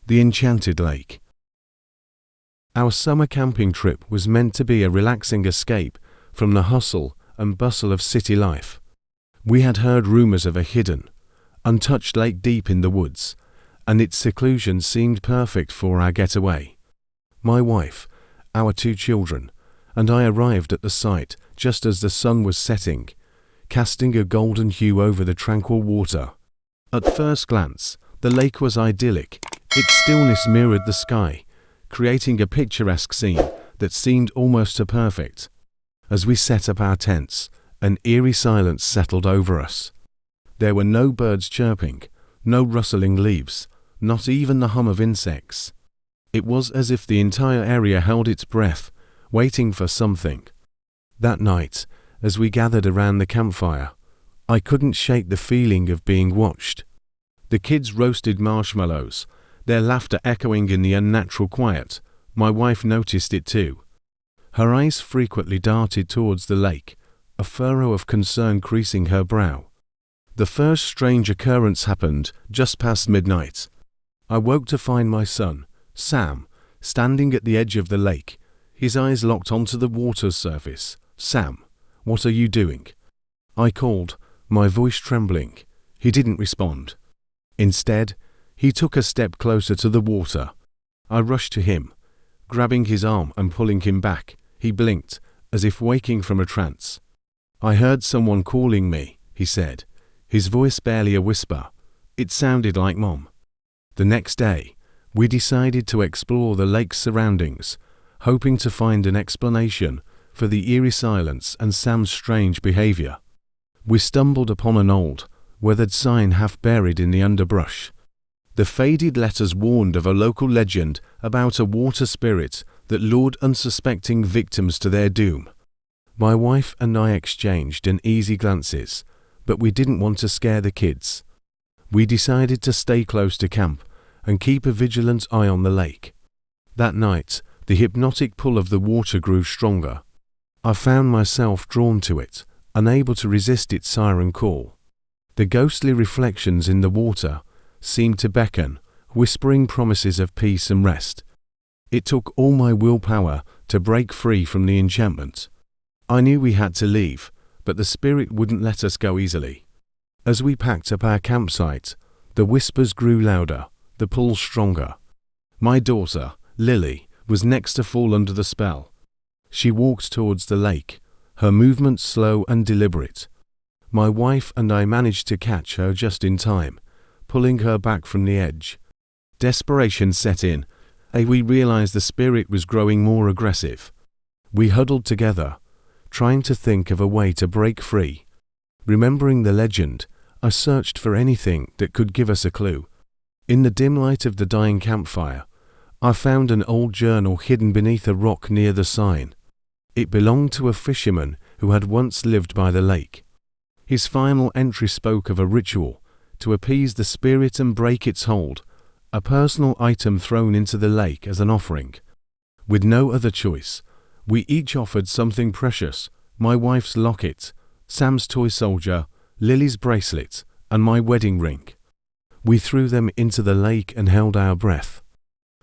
The Enchanted Lake. Our summer camping trip was meant to be a relaxing escape from the hustle and bustle of city life. We had heard rumors of a hidden, untouched lake deep in the woods, and its seclusion seemed perfect for our getaway. My wife, our 2 children, and I arrived at the site just as the sun was setting, casting a golden hue over the tranquil water. At first glance, the lake was idyllic. Its stillness mirrored the sky, creating a picturesque scene that seemed almost too perfect. As we set up our tents, an eerie silence settled over us. There were no birds chirping, no rustling leaves, not even the hum of insects. It was as if the entire area held its breath, waiting for something. That night, as we gathered around the campfire, I couldn't shake the feeling of being watched. The kids roasted marshmallows, their laughter echoing in the unnatural quiet. My wife noticed it too. Her eyes frequently darted towards the lake, a furrow of concern creasing her brow. The first strange occurrence happened just past midnight. I woke to find my son, Sam, standing at the edge of the lake, his eyes locked onto the water's surface. "Sam, what are you doing?" I called, my voice trembling. He didn't respond. Instead, he took a step closer to the water. I rushed to him, grabbing his arm and pulling him back. He blinked, as if waking from a trance. "I heard someone calling me," he said, his voice barely a whisper. It sounded like Mom. The next day, we decided to explore the lake's surroundings, hoping to find an explanation for the eerie silence and Sam's strange behavior. We stumbled upon an old, weathered sign half buried in the underbrush. The faded letters warned of a local legend about a water spirit that lured unsuspecting victims to their doom. My wife and I exchanged uneasy glances, but we didn't want to scare the kids. We decided to stay close to camp and keep a vigilant eye on the lake. That night, the hypnotic pull of the water grew stronger. I found myself drawn to it, unable to resist its siren call. The ghostly reflections in the water seemed to beckon, whispering promises of peace and rest. It took all my willpower to break free from the enchantment. I knew we had to leave, but the spirit wouldn't let us go easily. As we packed up our campsite, the whispers grew louder, the pull stronger. My daughter, Lily, was next to fall under the spell. She walked towards the lake, her movements slow and deliberate. My wife and I managed to catch her just in time, pulling her back from the edge. Desperation set in, and we realized the spirit was growing more aggressive. We huddled together, trying to think of a way to break free. Remembering the legend, I searched for anything that could give us a clue. In the dim light of the dying campfire, I found an old journal hidden beneath a rock near the sign. It belonged to a fisherman who had once lived by the lake. His final entry spoke of a ritual to appease the spirit and break its hold, a personal item thrown into the lake as an offering. With no other choice, we each offered something precious: my wife's locket, Sam's toy soldier, Lily's bracelet, and my wedding ring. We threw them into the lake and held our breath.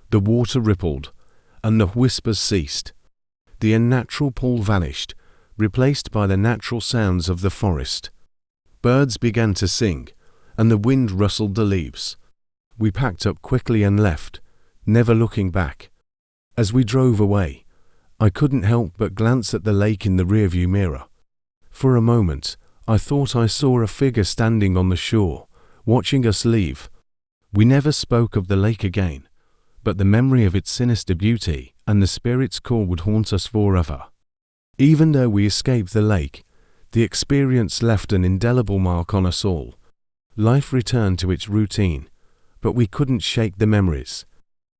The water rippled, and the whispers ceased. The unnatural pull vanished, replaced by the natural sounds of the forest. Birds began to sing, and the wind rustled the leaves. We packed up quickly and left, never looking back. As we drove away, I couldn't help but glance at the lake in the rearview mirror. For a moment, I thought I saw a figure standing on the shore, watching us leave. We never spoke of the lake again, but the memory of its sinister beauty and the spirit's call would haunt us forever. Even though we escaped the lake, the experience left an indelible mark on us all. Life returned to its routine, but we couldn't shake the memories.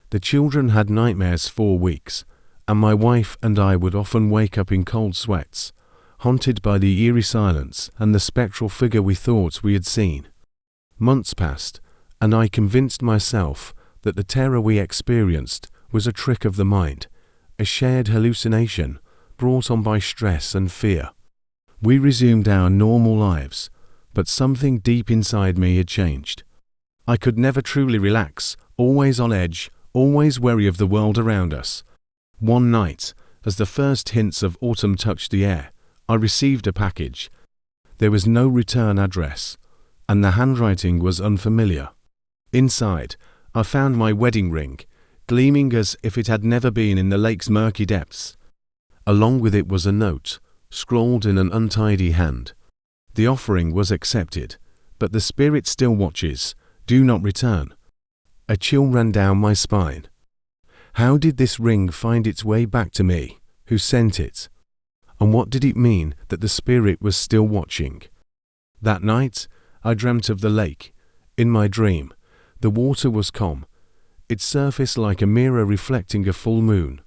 The children had nightmares for weeks, and my wife and I would often wake up in cold sweats, haunted by the eerie silence and the spectral figure we thought we had seen. Months passed, and I convinced myself that the terror we experienced was a trick of the mind, a shared hallucination brought on by stress and fear. We resumed our normal lives, but something deep inside me had changed. I could never truly relax always on edge, always wary of the world around us. One night, as the first hints of autumn touched the air, I received a package. There was no return address, and the handwriting was unfamiliar. Inside, I found my wedding ring, gleaming as if it had never been in the lake's murky depths. Along with it was a note, scrawled in an untidy hand. The offering was accepted, but the spirit still watches. Do not return. A chill ran down my spine. How did this ring find its way back to me? Who sent it? And what did it mean that the spirit was still watching? That night, I dreamt of the lake. In my dream, the water was calm, its surface like a mirror reflecting a full moon.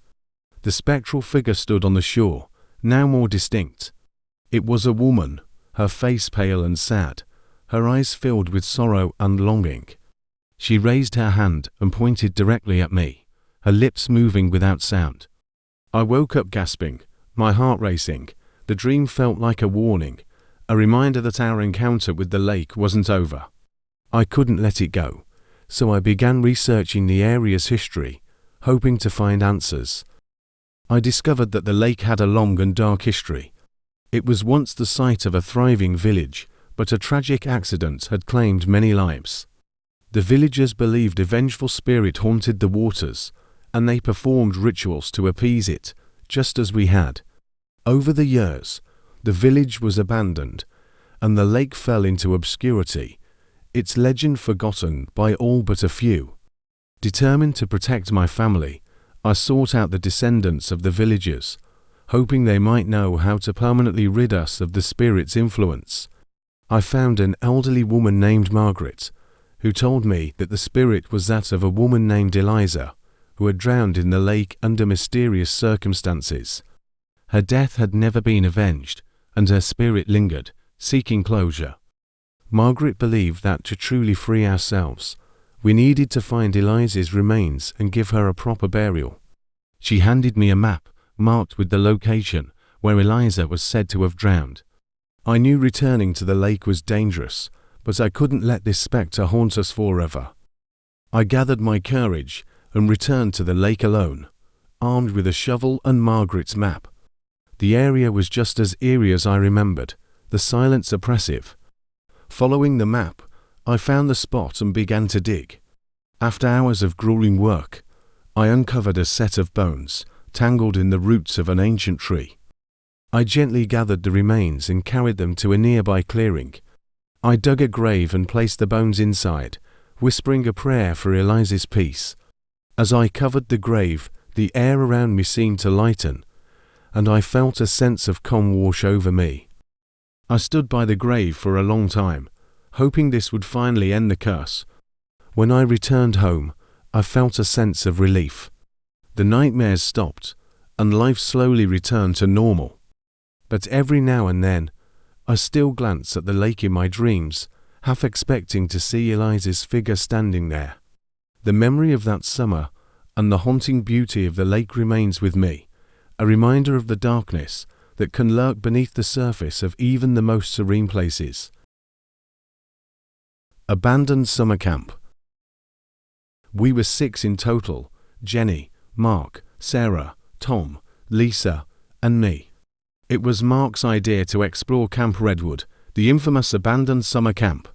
The spectral figure stood on the shore, now more distinct. It was a woman, her face pale and sad, her eyes filled with sorrow and longing. She raised her hand and pointed directly at me, her lips moving without sound. I woke up gasping, my heart racing. The dream felt like a warning, a reminder that our encounter with the lake wasn't over. I couldn't let it go, so I began researching the area's history, hoping to find answers. I discovered that the lake had a long and dark history. It was once the site of a thriving village, but a tragic accident had claimed many lives. The villagers believed a vengeful spirit haunted the waters, and they performed rituals to appease it, just as we had. Over the years, the village was abandoned, and the lake fell into obscurity, its legend forgotten by all but a few. Determined to protect my family, I sought out the descendants of the villagers, hoping they might know how to permanently rid us of the spirit's influence. I found an elderly woman named Margaret, who told me that the spirit was that of a woman named Eliza, who had drowned in the lake under mysterious circumstances. Her death had never been avenged, and her spirit lingered, seeking closure. Margaret believed that to truly free ourselves, we needed to find Eliza's remains and give her a proper burial. She handed me a map marked with the location where Eliza was said to have drowned. I knew returning to the lake was dangerous, but I couldn't let this spectre haunt us forever. I gathered my courage and returned to the lake alone, armed with a shovel and Margaret's map. The area was just as eerie as I remembered, the silence oppressive. Following the map, I found the spot and began to dig. After hours of grueling work, I uncovered a set of bones, tangled in the roots of an ancient tree. I gently gathered the remains and carried them to a nearby clearing. I dug a grave and placed the bones inside, whispering a prayer for Eliza's peace. As I covered the grave, the air around me seemed to lighten, and I felt a sense of calm wash over me. I stood by the grave for a long time, hoping this would finally end the curse. When I returned home, I felt a sense of relief. The nightmares stopped, and life slowly returned to normal. But every now and then, I still glance at the lake in my dreams, half expecting to see Eliza's figure standing there. The memory of that summer and the haunting beauty of the lake remains with me, a reminder of the darkness that can lurk beneath the surface of even the most serene places. Abandoned summer camp. We were 6 in total: Jenny, Mark, Sarah, Tom, Lisa, and me. It was Mark's idea to explore Camp Redwood, the infamous abandoned summer camp.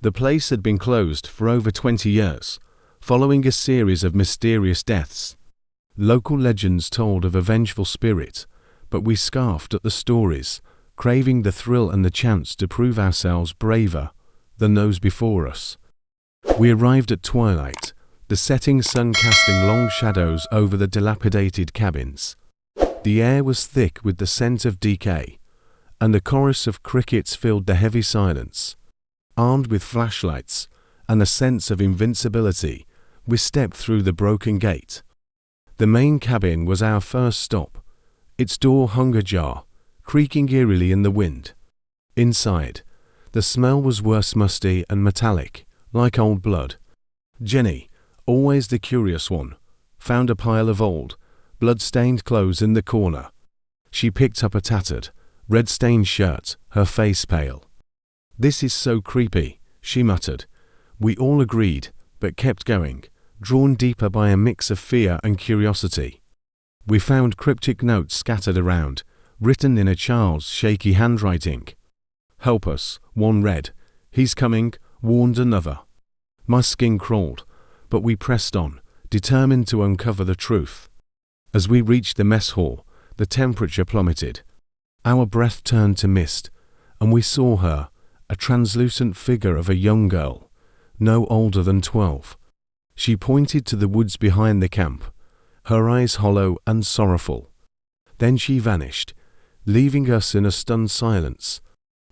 The place had been closed for over 20 years, following a series of mysterious deaths. Local legends told of a vengeful spirit, but we scoffed at the stories, craving the thrill and the chance to prove ourselves braver than those before us. We arrived at twilight, the setting sun casting long shadows over the dilapidated cabins. The air was thick with the scent of decay, and a chorus of crickets filled the heavy silence. Armed with flashlights and a sense of invincibility, we stepped through the broken gate. The main cabin was our first stop. Its door hung ajar, creaking eerily in the wind. Inside, the smell was worse, musty and metallic, like old blood. Jenny, always the curious one, found a pile of old, blood-stained clothes in the corner. She picked up a tattered, red-stained shirt, her face pale. "This is so creepy," she muttered. We all agreed, but kept going, drawn deeper by a mix of fear and curiosity. We found cryptic notes scattered around, written in a child's shaky handwriting. "Help us," one read. "He's coming," warned another. My skin crawled, but we pressed on, determined to uncover the truth. As we reached the mess hall, the temperature plummeted. Our breath turned to mist, and we saw her, a translucent figure of a young girl, no older than 12. She pointed to the woods behind the camp, her eyes hollow and sorrowful. Then she vanished, leaving us in a stunned silence.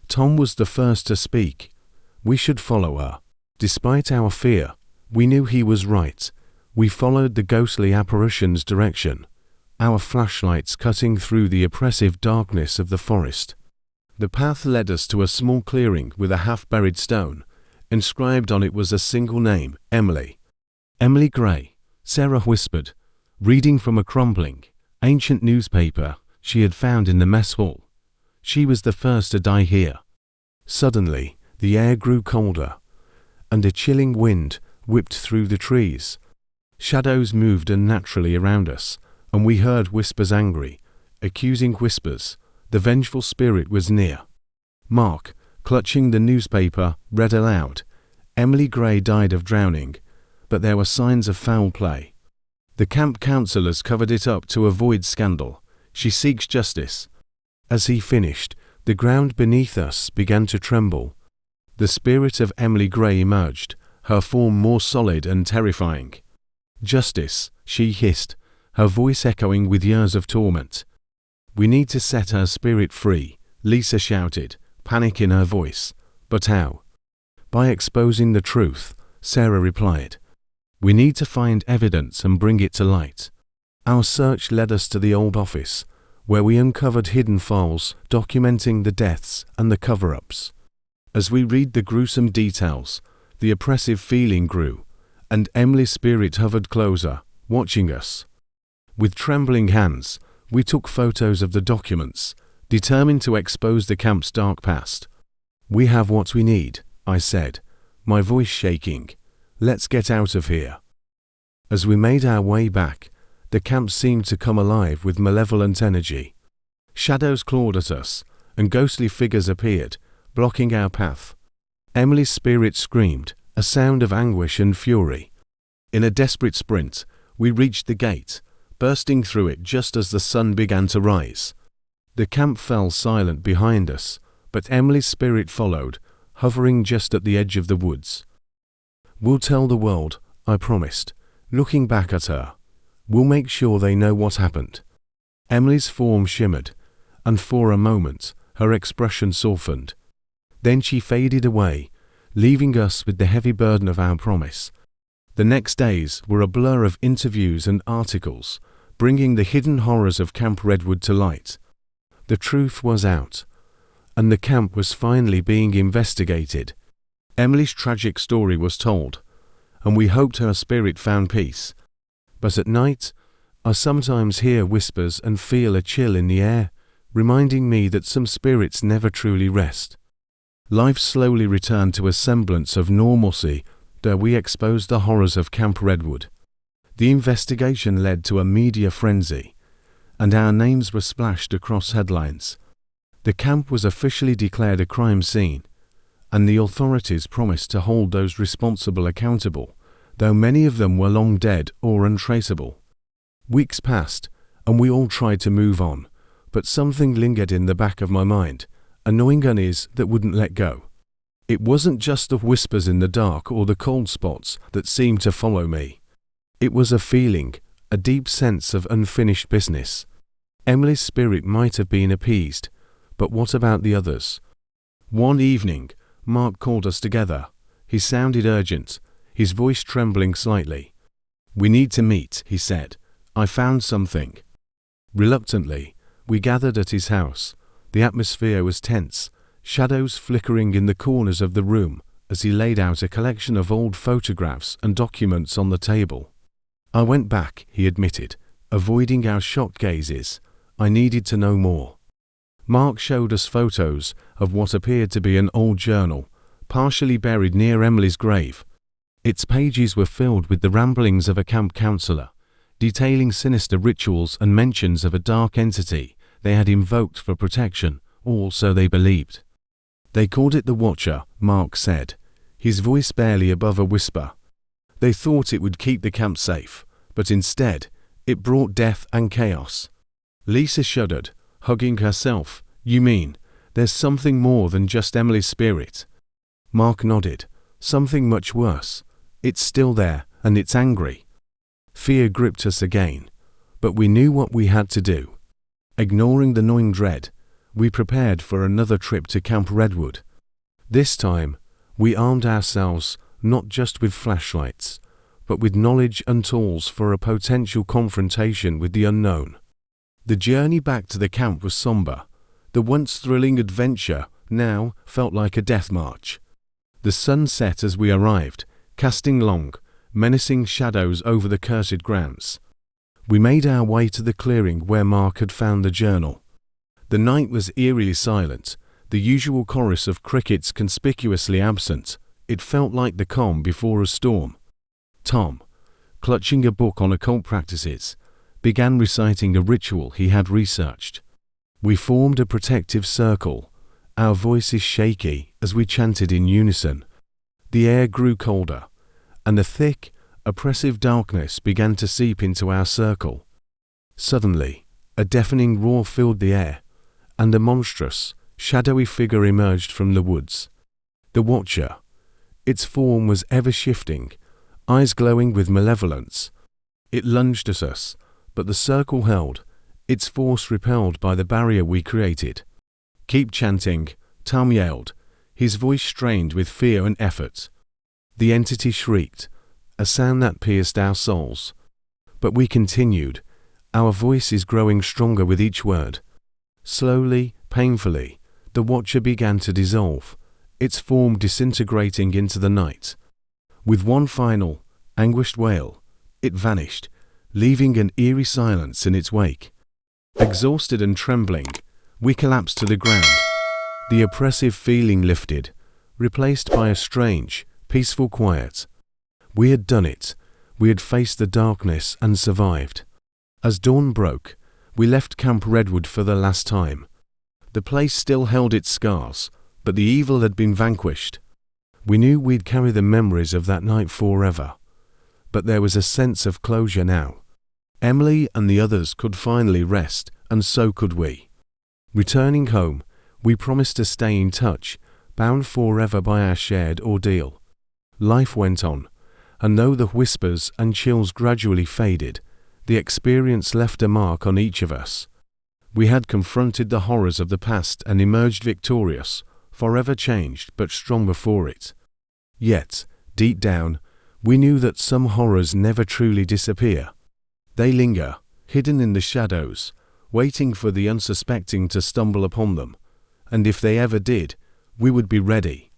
Tom was the first to speak. We should follow her. Despite our fear, we knew he was right. We followed the ghostly apparition's direction, our flashlights cutting through the oppressive darkness of the forest. The path led us to a small clearing with a half-buried stone. Inscribed on it was a single name, Emily. "Emily Gray," Sarah whispered, reading from a crumbling, ancient newspaper she had found in the mess hall. She was the first to die here. Suddenly, the air grew colder, and a chilling wind whipped through the trees. Shadows moved unnaturally around us, and we heard whispers, angry, accusing whispers. The vengeful spirit was near. Mark, clutching the newspaper, read aloud, "Emily Gray died of drowning, but there were signs of foul play. The camp counselors covered it up to avoid scandal. She seeks justice." As he finished, the ground beneath us began to tremble. The spirit of Emily Gray emerged, her form more solid and terrifying. "Justice," she hissed, her voice echoing with years of torment. "We need to set her spirit free," Lisa shouted, panic in her voice. "But how?" "By exposing the truth," Sarah replied. "We need to find evidence and bring it to light." Our search led us to the old office, where we uncovered hidden files documenting the deaths and the cover-ups. As we read the gruesome details, the oppressive feeling grew, and Emily's spirit hovered closer, watching us. With trembling hands, we took photos of the documents, determined to expose the camp's dark past. "We have what we need," I said, my voice shaking. "Let's get out of here." As we made our way back, the camp seemed to come alive with malevolent energy. Shadows clawed at us, and ghostly figures appeared, blocking our path. Emily's spirit screamed, a sound of anguish and fury. In a desperate sprint, we reached the gate, bursting through it just as the sun began to rise. The camp fell silent behind us, but Emily's spirit followed, hovering just at the edge of the woods. "We'll tell the world," I promised, looking back at her. "We'll make sure they know what happened." Emily's form shimmered, and for a moment, her expression softened. Then she faded away, leaving us with the heavy burden of our promise. The next days were a blur of interviews and articles, bringing the hidden horrors of Camp Redwood to light. The truth was out, and the camp was finally being investigated. Emily's tragic story was told, and we hoped her spirit found peace. But at night, I sometimes hear whispers and feel a chill in the air, reminding me that some spirits never truly rest. Life slowly returned to a semblance of normalcy, though we exposed the horrors of Camp Redwood. The investigation led to a media frenzy, and our names were splashed across headlines. The camp was officially declared a crime scene, and the authorities promised to hold those responsible accountable, though many of them were long dead or untraceable. Weeks passed, and we all tried to move on, but something lingered in the back of my mind, a gnawing unease that wouldn't let go. It wasn't just the whispers in the dark or the cold spots that seemed to follow me. It was a feeling, a deep sense of unfinished business. Emily's spirit might have been appeased, but what about the others? One evening, Mark called us together. He sounded urgent, his voice trembling slightly. "We need to meet," he said. "I found something." Reluctantly, we gathered at his house. The atmosphere was tense, shadows flickering in the corners of the room as he laid out a collection of old photographs and documents on the table. "I went back," he admitted, avoiding our shocked gazes. "I needed to know more." Mark showed us photos of what appeared to be an old journal, partially buried near Emily's grave. Its pages were filled with the ramblings of a camp counselor, detailing sinister rituals and mentions of a dark entity they had invoked for protection, all so they believed. They called it the Watcher, Mark said, his voice barely above a whisper. They thought it would keep the camp safe, but instead, it brought death and chaos. Lisa shuddered, hugging herself. You mean, there's something more than just Emily's spirit? Mark nodded. Something much worse. It's still there, and it's angry. Fear gripped us again, but we knew what we had to do. Ignoring the gnawing dread, we prepared for another trip to Camp Redwood. This time, we armed ourselves not just with flashlights, but with knowledge and tools for a potential confrontation with the unknown. The journey back to the camp was somber. The once thrilling adventure now felt like a death march. The sun set as we arrived, casting long, menacing shadows over the cursed grounds. We made our way to the clearing where Mark had found the journal. The night was eerily silent, the usual chorus of crickets conspicuously absent. It felt like the calm before a storm. Tom, clutching a book on occult practices, began reciting a ritual he had researched. We formed a protective circle, our voices shaky as we chanted in unison. The air grew colder, and a thick, oppressive darkness began to seep into our circle. Suddenly, a deafening roar filled the air, and a monstrous, shadowy figure emerged from the woods. The Watcher. Its form was ever-shifting, eyes glowing with malevolence. It lunged at us, but the circle held, its force repelled by the barrier we created. Keep chanting, Tom yelled, his voice strained with fear and effort. The entity shrieked, a sound that pierced our souls. But we continued, our voices growing stronger with each word. Slowly, painfully, the Watcher began to dissolve, its form disintegrating into the night. With one final, anguished wail, it vanished, leaving an eerie silence in its wake. Exhausted and trembling, we collapsed to the ground. The oppressive feeling lifted, replaced by a strange, peaceful quiet. We had done it. We had faced the darkness and survived. As dawn broke, we left Camp Redwood for the last time. The place still held its scars, but the evil had been vanquished. We knew we'd carry the memories of that night forever. But there was a sense of closure now. Emily and the others could finally rest, and so could we. Returning home, we promised to stay in touch, bound forever by our shared ordeal. Life went on, and though the whispers and chills gradually faded, the experience left a mark on each of us. We had confronted the horrors of the past and emerged victorious, forever changed but stronger for it. Yet, deep down, we knew that some horrors never truly disappear. They linger, hidden in the shadows, waiting for the unsuspecting to stumble upon them, and if they ever did, we would be ready,